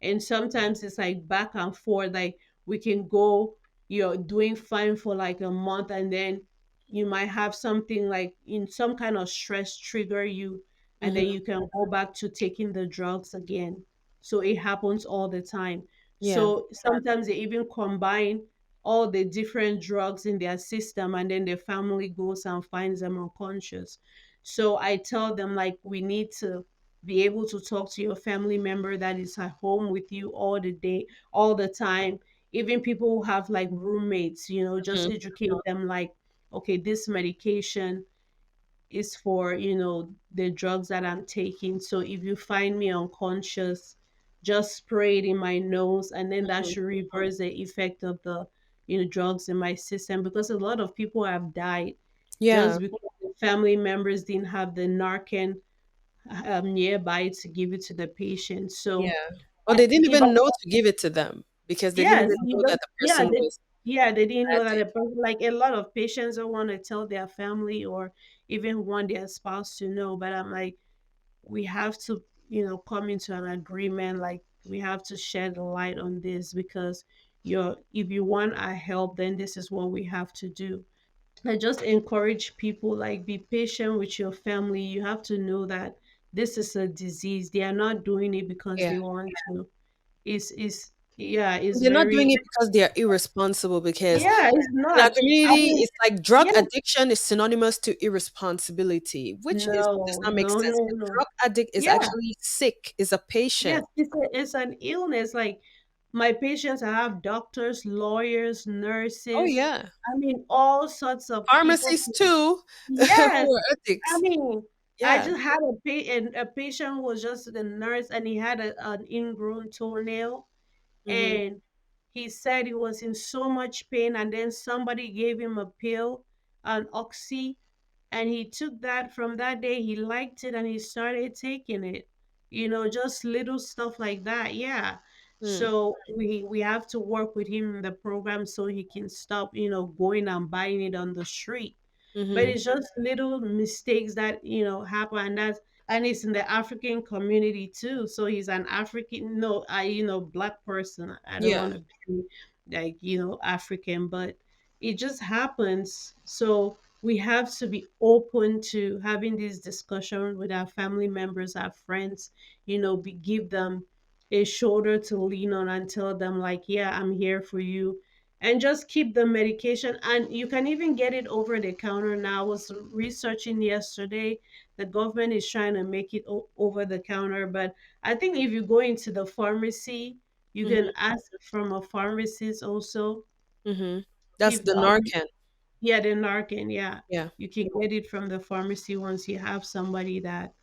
And sometimes it's like back and forth. Like, we can go, you're doing fine for like a month, and then you might have something like in some kind of stress trigger you, and then
Hmm.
you can go back to taking the drugs again. So it happens all the time.
Yeah.
So sometimes they even combine all the different drugs in their system, and then the family goes and finds them unconscious. So I tell them, like, we need to be able to talk to your family member that is at home with you all the day, all the time. Even people who have like roommates, just
Hmm.
educate them, like, okay, this medication is for, the drugs that I'm taking. So if you find me unconscious, just spray it in my nose, and then that
Mhm.
should reverse the effect of the, drugs in my system. Because a lot of people have died
Yeah,
just because the family members didn't have the Narcan nearby to give it to the patient. So
yeah. Or they didn't
if
even know to give it to them because they didn't
yes,
even know that the person was
they didn't know that
addict.
a person, like a lot of patients don't want to tell their family or even want their spouse to know. But I'm like, we have to, come into an agreement. Like we have to shed a light on this because if you want our help, then this is what we have to do. I just encourage people, like, be patient with your family. You have to know that this is a disease. They are not doing it because
Yeah.
they want to. It's yeah, it's
They're not
very
doing it because they are irresponsible, because
yeah, it's
in our
not. I
community,
mean,
it's like drug
yes,
addiction is synonymous to irresponsibility, which does
no,
not make
no,
sense.
no,
A
no.
drug addict is
Yeah,
actually sick, is a
yes,
patient.
it's an illness. Like my patients, I have doctors, lawyers,
Oh
nurses.
yeah.
I mean, all sorts of people.
Pharmacies too,
Yes,
who are
I
addicts.
mean, I
Yeah.
just had a patient who was just a nurse, and he had an ingrown toenail,
Hmm.
and he said he was in so much pain, and then somebody gave him a pill, an oxy, and he took that. From that day he liked it and he started taking it, just little stuff like that. Yeah,
Hmm.
so we have to work with him in the program so he can stop, going and buying it on the street. But
Hmm.
it's just little mistakes that happen, and it's in the African community too. So he's an African, no, I black person. I don't
Yeah.
want to be like African, but it just happens. So we have to be open to having this discussion with our family members, our friends. Give them a shoulder to lean on and tell them, like, yeah, I'm here for you, and just keep the medication. And you can even get it over the counter now. I was researching yesterday. The government is trying to make it over the counter, but I think if you go into the pharmacy, you can
Hmm.
ask from a pharmacist also.
Hmm. That's
If
the Narcan.
yeah, the Narcan, yeah,
Yeah.
you can get it from the pharmacy once you have somebody that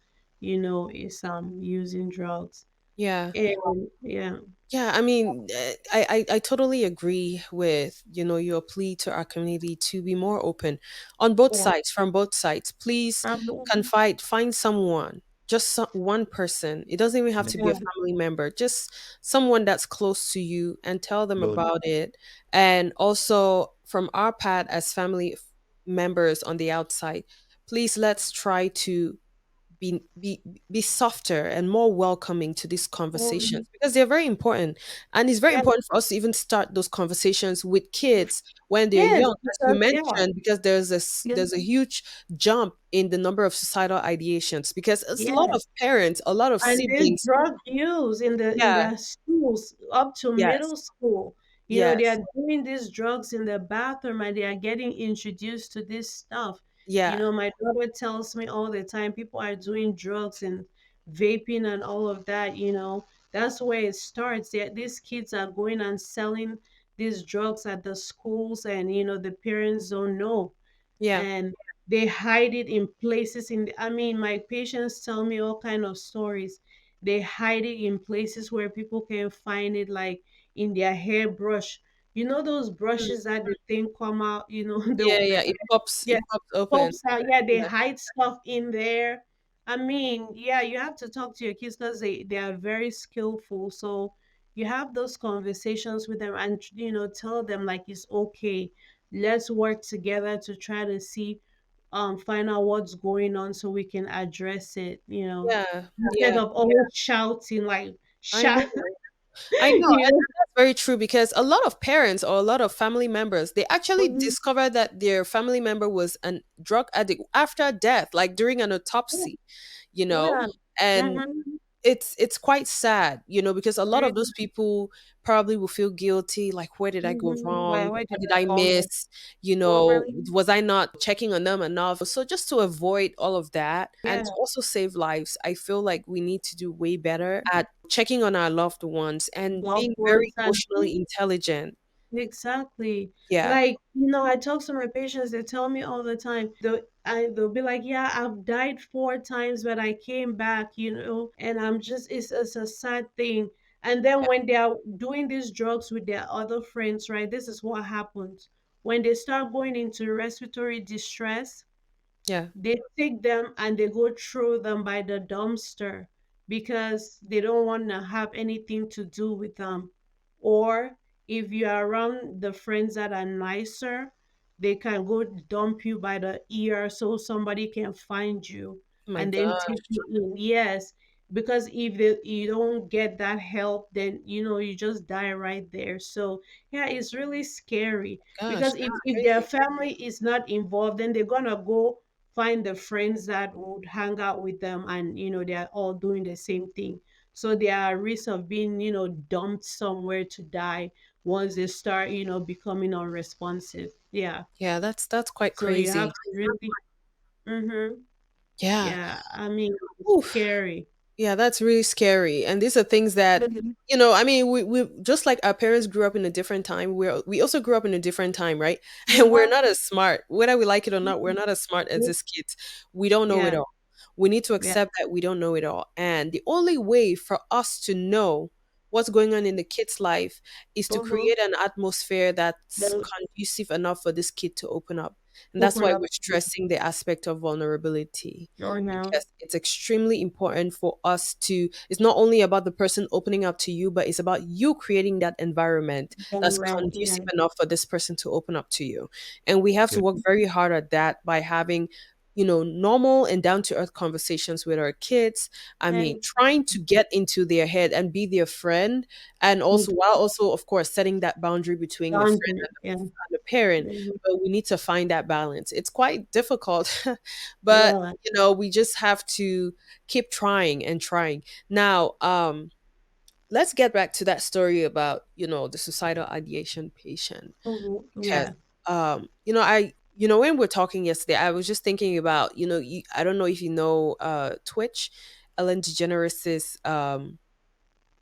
is using drugs.
Yeah.
And yeah,
Yeah, I mean, I totally agree with, your plea to our community to be more open on both
yeah,
sides, from both sides. Please confide, find someone, just one person. It doesn't even have to be a
yeah,
family member, just someone that's close to you, and tell them about it. And also from our part as family members on the outside, please let's try to be be be softer and more welcoming to these conversations,
mhm,
because they're very important, and it's very
yeah,
important for us to even start those conversations with kids when they're
yes,
young, as you
because yeah,
mentioned, because
yeah,
there's a huge jump in the number of suicidal ideations, because it's a lot
yeah.
of parents, a lot of
And this
siblings.
drug use in
Yeah.
the schools up to
Yes.
middle school, they are
Yes.
doing these drugs in the bathroom and they are getting introduced to this stuff.
Yeah.
My daughter tells me all the time people are doing drugs and vaping and all of that. That's where it starts. These kids are going and selling these drugs at the schools, and the parents don't know,
Yeah.
and they hide it in places I mean, my patients tell me all kind of stories. They hide it in places where people can find it, like in their hairbrush. Those
Mm.
brushes that the thing come out,
Yeah, yeah,
the
it
yeah,
pops open.
pops out. Yeah, they
Yeah.
hide stuff in there. I mean, yeah, you have to talk to your kids because they are very skillful. So you have those conversations with them and tell them, like, it's okay. Let's work together to try to see, find out what's going on so we can address it,
Yeah.
instead
Yeah.
of always shouting, like,
I know.
shout.
I know,
you
and
know
that's very true, because a lot of parents or a lot of family members, they actually
Mhm.
discover that their family member was a drug addict after death, like during an autopsy, you know,
Yeah.
and
Mm-hmm.
it's quite sad, because a lot of those people probably will feel guilty, like, where did I go wrong?
Where did
What did
I
I
come
miss?
from?
Was I not checking on them enough? So just to avoid all of that and
Yeah.
to also save lives, I feel like we need to do way better at checking on our loved ones and
Loved
being very
ones and
emotionally intelligent.
Exactly.
Yeah,
Like, I talk to my patients, they tell me all the time, they'll be like, yeah, I've died 4 times, but I came back, and it's a sad thing. And then when they're doing these drugs with their other friends, right, this is what happens. When they start going into respiratory distress,
yeah,
they take them and they go throw them by the dumpster because they don't want to have anything to do with them. Or if you are around the friends that are nicer, they can go dump you by the ear so somebody can find you
oh my
and then
god,
take you in. Yes, because if you don't get that help, then you just die right there. So yeah, it's really scary
gosh,
because
that's
if their
crazy.
family is not involved, then they're gonna go find the friends that would hang out with them, and they're all doing the same thing, so they are at risk of being dumped somewhere to die once they start becoming unresponsive. Yeah,
Yeah, that's quite
so you have
crazy.
to really. Mm-hmm.
Yeah.
Yeah, I mean, it's
Oof.
scary.
Yeah, that's really scary. And these are things that,
Mhm.
I mean, we just like our parents grew up in a different time, we also grew up in a different time, right? And we're
Yeah.
not as smart. Whether we like it or not, we're not as smart as these kids. We don't know it
Yeah.
all. We need to
Yeah.
accept that we don't know it all. And the only way for us to know what's going on in the kid's life is to
Mm-hmm.
create an atmosphere that's
Then
conducive enough for this kid to open up. And that's
open
why
up
we're stressing the aspect of vulnerability,
your now
because it's extremely important for us to, it's not only about the person opening up to you, but it's about you creating that environment that's
around. Yeah.
conducive enough for this person to open up to you. And we have to work very hard at that by having, normal and down to earth conversations with our kids. I mean,
And
trying to get into their head and be their friend, and also while also of course setting that boundary between the friend
boundary. Yeah.
and the parent.
Mhm.
But we need to find that balance. It's quite difficult, but
Yeah.
we just have to keep trying and trying. Now, let's get back to that story about, the suicidal ideation patient,
Mhm.
because,
Yeah.
when we're talking yesterday, I was just thinking about, I don't know if you know, Twitch, Ellen DeGeneres',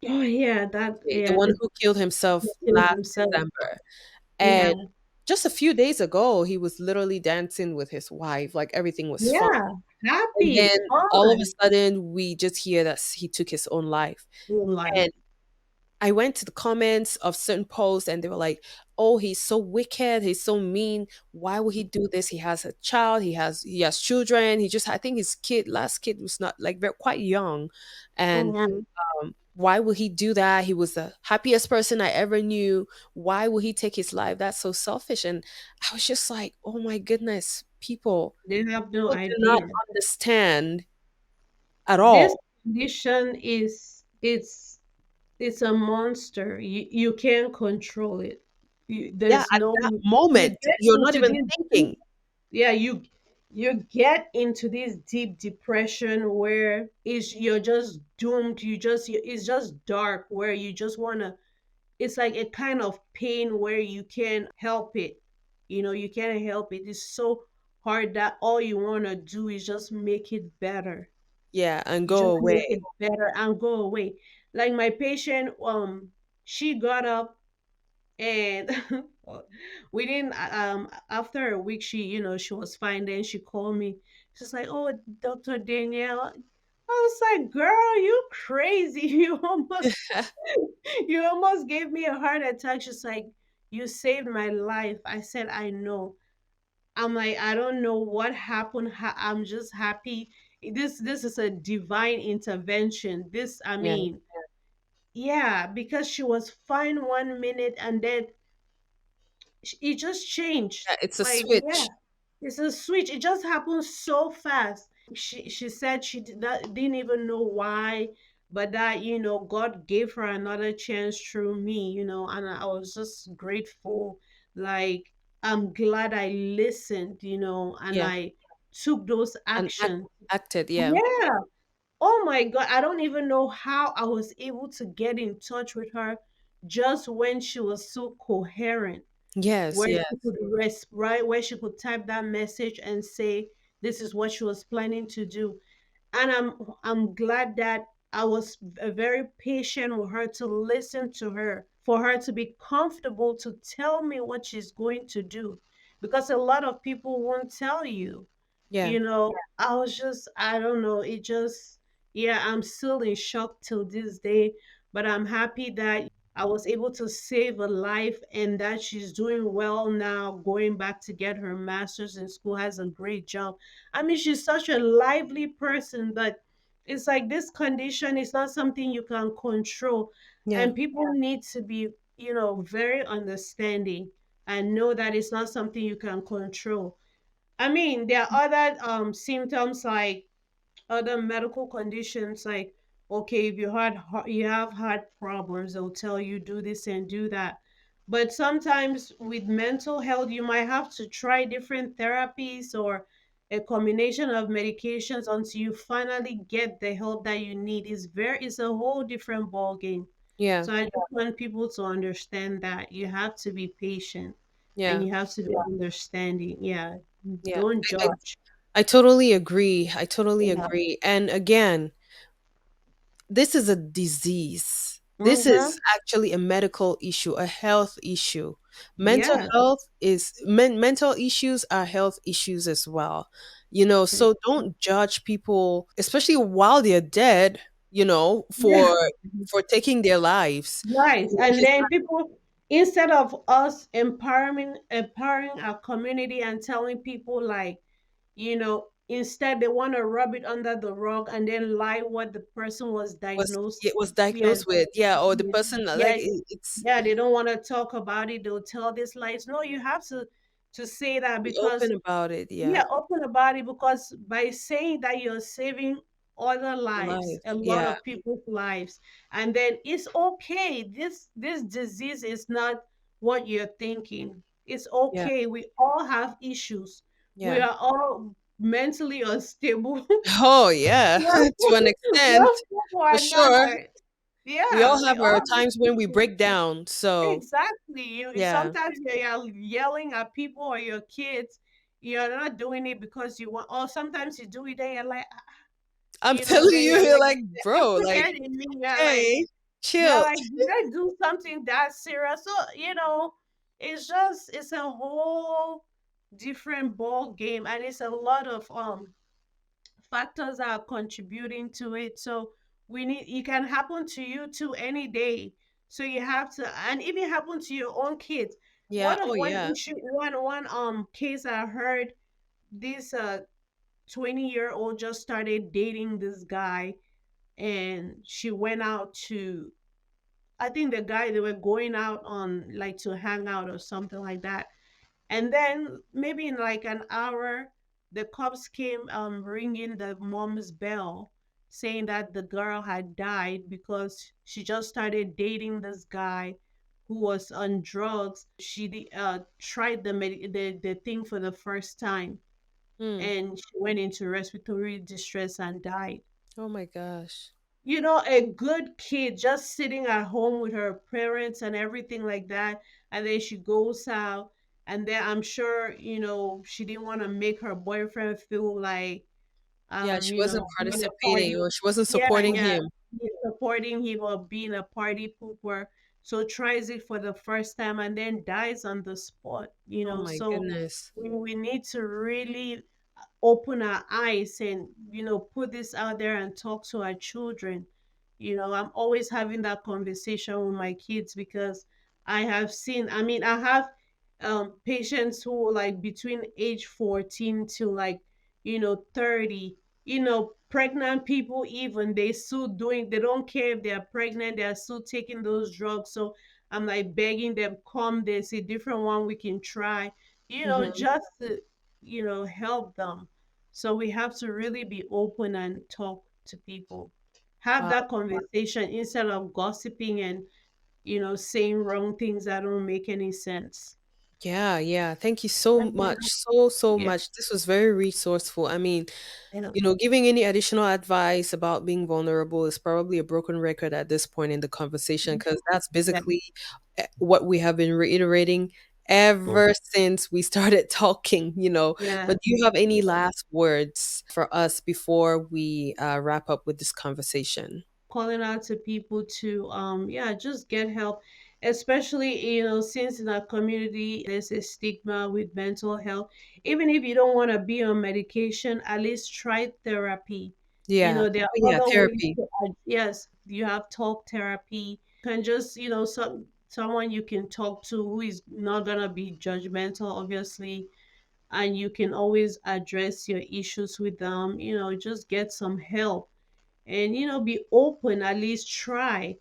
Oh yeah, that
the
yeah,
one
the
who killed himself
killed
last
himself.
December.
Yeah.
And just a few days ago, he was literally dancing with his wife, like everything was fine.
Yeah.
And
Happy,
then all of a
fun
sudden, we just hear that he took his own life.
in life.
And I went to the comments of certain posts and they were like, "Oh, he's so wicked. He's so mean. Why would he do this? He has a child. He has children. I think his last kid was not like very quite young, and
Mhm.
why would he do that? He was the happiest person I ever knew. Why would he take his life? That's so selfish." And I was just like, "Oh my goodness,
They have no
people do not
idea.
understand at
This
all."
condition is it's a monster. You can't control it.
Yeah,
There's
at
no
that
you
moment,
get
you're not
into
even
this deep,
thinking.
yeah, you get into this deep depression where is you're just doomed. It's just dark where you just want to, it's like a kind of pain where you can't help it. You can't help it. It's so hard that all you want to do is just make it better.
Yeah, and
You
go
just make
away.
it better and go away. Like my patient, she got up and within after a week, she was fine. Then she called me. She's like, "Oh, Dr. Danielle." I was like, "Girl, you crazy. You almost gave me a heart attack." She's like, "You saved my life." I said, "I know." I'm like, "I don't know what happened. I'm just happy. This is a divine intervention. This, I
Yeah,
mean, yeah, because she was fine 1 minute and then it just changed.
yeah, it's a
Like, yeah,
switch.
it's a switch. It just happened so fast. She said she didn't even know why, but that God gave her another chance through me, and I was just grateful. Like, I'm glad I listened, and
Yeah,
I took those
and
actions.
acted. Yeah.
Yeah. Oh my God, I don't even know how I was able to get in touch with her just when she was so coherent,
Yes.
where
Yeah.
she could right, where she could type that message and say this is what she was planning to do. And I'm glad that I was very patient with her to listen to her for her to be comfortable to tell me what she's going to do, because a lot of people won't tell you.
Yeah.
I was just, I don't know, it just, yeah, I'm still in shock till this day, but I'm happy that I was able to save a life and that she's doing well now, going back to get her master's in school, has a great job. I mean, she's such a lively person, but it's like this condition is not something you can control.
Yeah.
And people need to be, very understanding and know that it's not something you can control. I mean, there are other symptoms like other medical conditions, like, okay, if you have heart problems, they'll tell you do this and do that. But sometimes with mental health, you might have to try different therapies or a combination of medications until you finally get the help that you need. It's a whole different ball game.
Yeah.
So I just want people to understand that you have to be patient and
Yeah.
you have to be understanding. Yeah.
Yeah.
Don't judge.
I totally agree. I totally
Yeah.
agree. And again, this is a disease. This
Mm-hmm.
is actually a medical issue, a health issue.
Yeah.
Mental issues are health issues as well. So don't judge people, especially while they're dead,
Yeah.
for taking their lives.
Right. And then people, instead of us empowering our community and telling people like, instead they want to rub it under the rug and then lie what the person was
Was
diagnosed.
it was
Yeah.
diagnosed with, yeah, or the person
Yeah.
like it's
Yeah. They don't want to talk about it. They'll tell these lies. No, you have to say that
be
because
open about it. Yeah.
yeah, open about it, because by saying that you're saving other lives,
Life.
a lot
Yeah.
of people's lives, and then it's okay. This disease is not what you're thinking. It's
Yeah.
okay. We all have issues. We
Yeah.
are all mentally unstable.
Oh yeah.
one
To an extent,
one form or
for sure.
another.
We
Yeah,
all
we
have our
all have
times when we
issues.
break down. So
Exactly.
yeah.
Sometimes you're yelling at people or your kids. You're not doing it because you want, or sometimes you do it and you're like,
I'm telling
then
you,
you're
you're
like
like, bro, like,
apprehending me.
okay,
You're
chill.
like, did I do something that serious? So, it's a whole different ball game, and it's a lot of factors that are contributing to it. So it can happen to you too any day. So you have to, and even happen to your own kids.
Yeah. Oh
One
yeah.
issue, one case I heard, this 20-year-old just started dating this guy, and she went out to, I think the guy, they were going out on like to hang out or something like that. And then maybe in like an hour, the cops came ringing the mom's bell, saying that the girl had died because she just started dating this guy who was on drugs. She tried the thing for the first time,
Mm.
and she went into respiratory distress and died.
Oh my gosh.
A good kid just sitting at home with her parents and everything like that, and then she goes out, and then I'm sure, she didn't want to make her boyfriend feel like,
Yeah, she wasn't
being a
participating
party.
or she wasn't
Yeah,
supporting
yeah,
him.
supporting him or being a party pooper. So tries it for the first time and then dies on the spot.
Oh my
So
goodness.
we need to really open our eyes and put this out there and talk to our children. I'm always having that conversation with my kids because I have seen, I mean, I have patients who like between age 14 to like 30, pregnant people, even they still doing, they don't care if they're pregnant, they're still taking those drugs. So I'm like begging them, come, there's a different one we can try,
Hmm.
just to help them. So we have to really be open and talk to people, have
Wow.
that conversation instead of gossiping and saying wrong things that don't make any sense.
Yeah, yeah. Thank you so
Mhm.
much. So
Yeah.
much. This was very resourceful. I mean,
Yeah.
giving any additional advice about being vulnerable is probably a broken record at this point in the conversation because that's
Yeah.
basically what we have been reiterating
Mhm.
ever since we started talking.
Yeah.
But do you have any last words for us before we wrap up with this conversation?
Calling out to people to yeah, just get help. especially, since in our community there's a stigma with mental health. Even if you don't want to be on medication, at least try therapy.
Yeah.
There
Oh,
are
yeah,
other ways
therapy.
to yes, you have talk therapy. You can just, someone you can talk to who is not gonna be judgmental, obviously, and you can always address your issues with them. Just get some help, and be open, at least try.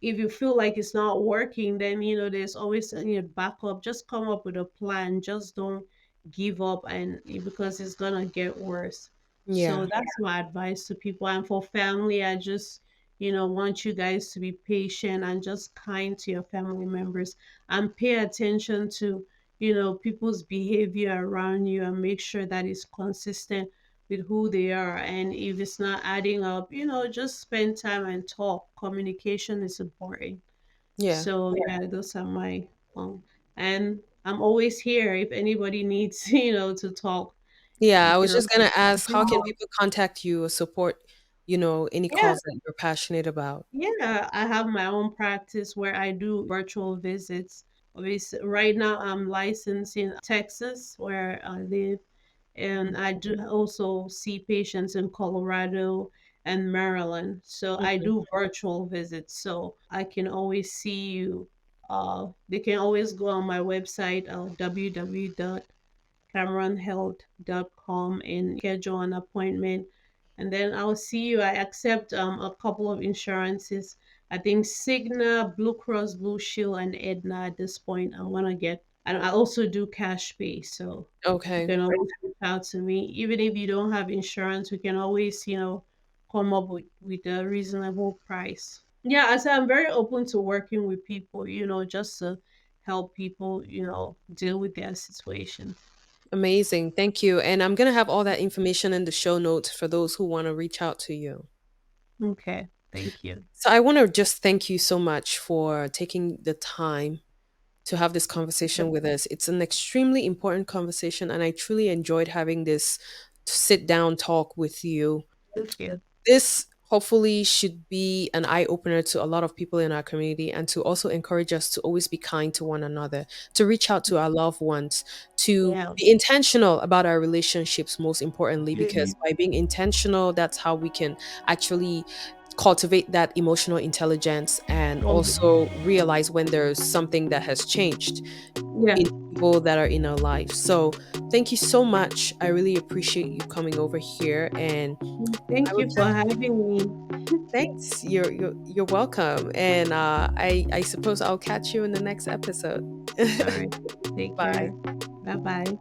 If you feel like it's not working, then there's always backup. Just come up with a plan. Just don't give up, and because it's gonna get worse. So
Yeah.
that's my advice to people. And for family, I just want you guys to be patient and just kind to your family members, and pay attention to people's behavior around you, and make sure that it's consistent with who they are. And if it's not adding up, just spend time and talk. Communication is important.
Yeah.
So yeah, those are my and I'm always here if anybody needs, to talk.
Yeah,
You
I
can
was just gonna ask, how can
also,
people contact you or support, any
yeah,
cause that you're passionate about?
yeah, I have my own practice where I do virtual visits. Obviously, right now I'm licensed in Texas, where I live, and I do also see patients in Colorado and Maryland. So I
Mhm.
do virtual visits. So I can always see you. They can always go on my website, www.cameronhealth.com, and schedule an appointment. And then I'll see you. I accept a couple of insurances. I think Cigna, Blue Cross Blue Shield, and Aetna at this point. I want to get, and I also do cash pay. So you
Okay.
can always reach out to me. Even if you don't have insurance, we can always, come up with a reasonable price. Yeah, I said I'm very open to working with people, just to help people, deal with their situation.
Amazing. Thank you. And I'm gonna have all that information in the show notes for those who want to reach out to you.
Okay, thank you.
So I want to just thank you so much for taking the time to have this conversation with us. It's an extremely important conversation, and I truly enjoyed having this sit down talk with you.
Thank you.
This hopefully should be an eye opener to a lot of people in our community, and to also encourage us to always be kind to one another, to reach out to our loved ones, to
Yeah.
be intentional about our relationships, most importantly, because
Mhm.
by being intentional, that's how we can actually cultivate that emotional intelligence and also realize when there's something that has changed
Yeah.
in people that are in our life. So, thank you so much. I really appreciate you coming over here, and I
Thank
would
you for
just
having me.
thanks. You're welcome, and I suppose I'll catch you in the next episode.
All right. Take care.
Bye.
Bye bye.